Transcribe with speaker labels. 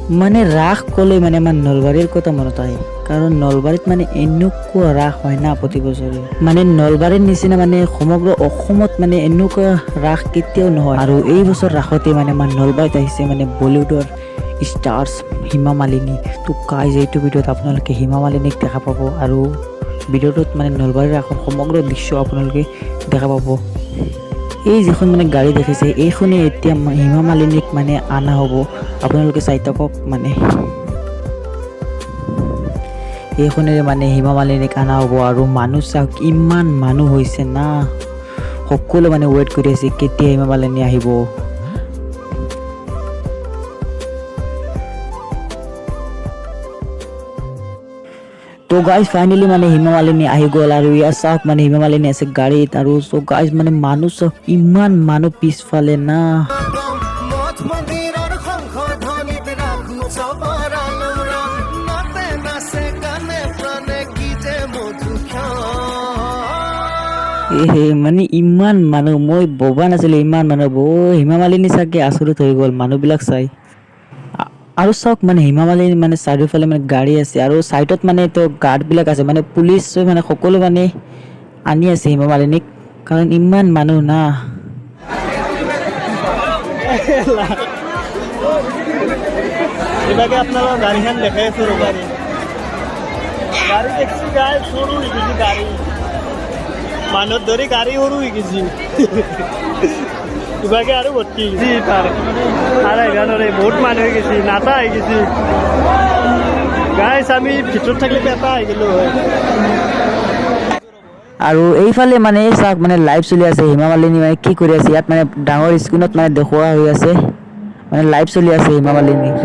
Speaker 1: মানে ৰাস ক'লে মানে আমাৰ নলবাৰীৰ কথা মনত আহে কাৰণ নলবাৰীত মানে এনেকুৱা ৰাস হয় না প্ৰতি বছৰে মানে নলবাৰীৰ নিচিনা মানে সমগ্ৰ অসমত মানে এনেকুৱা ৰাস কেতিয়াও নহয় আৰু এই বছৰ ৰাসতে মানে আমাৰ নলবাৰীত আহিছে মানে বলিউডৰ ষ্টাৰ্ছ হিমা মালিনী তো গাইজ এইটো ভিডিঅ'ত আপোনালোকে হিমা মালিনীক দেখা পাব আৰু ভিডিঅ'টোত মানে নলবাৰীৰ ৰাসৰ সমগ্ৰ দৃশ্য আপোনালোকে দেখা পাব এই যিখন মানে গাড়ী দেখিছে এইখনে এতিয়া হিমা মালিনীক মানে আনা হ'ব আপোনালোকে চাই থাকক মানে এইখনেৰে মানে হিমা মালিনীক আনা হ'ব আৰু মানুহ চাওক ইমান মানুহ হৈছে না সকলো মানে ৱেইট কৰি আছে কেতিয়া হিমা মালিনী আহিব তো গাইজ ফাইনেলি মানে হিমা মালিনী আহি গ'ল আৰু ইয়াৰ চাওক মানে হিমা মালিনী আছে গাড়ীত আৰু চ' গাইজ মানে মানুহ চাওক ইমান মানুহ পিছফালে না মানে ইমান মানুহ মই ভবা নাছিলো ইমান মানুহ হ'ব হিমা মালিনী চাগে আচৰিত হৈ গ'ল মানুহবিলাক চাই আৰু চাওক মানে হিমা মালিনী মানে চাৰিওফালে মানে গাড়ী আছে আৰু চাইডত মানে তো গাৰ্ডবিলাক আছে মানে পুলিচ মানে সকলো মানে আনি আছে হিমা মালিনীক কাৰণ ইমান মানুহ না
Speaker 2: এবারে আপনারা গাড়িখান দেখাই আছো গাড়ি গাড়ি দেখছি গাড়ি সরু হয়ে গেছি গাড়ি মানুষ ধরে গাড়ি সরু হয়ে গেছি এবারে আরো ভর্তি জি তার আর এখানে বহুত মানুষ হয়ে গেছি নাতা হয়ে গেছি গাইস আমি ভিতর থাকলে পেটা হয়ে গেল
Speaker 1: আৰু এইফালে মানে চাওক মানে লাইভ চলি আছে হিমা মালিনী মানে কি কৰি আছে ইয়াত মানে ডাঙৰ স্ক্ৰীনত মানে দেখুওৱা হৈ আছে মানে লাইভ চলি আছে হিমা মালিনীৰ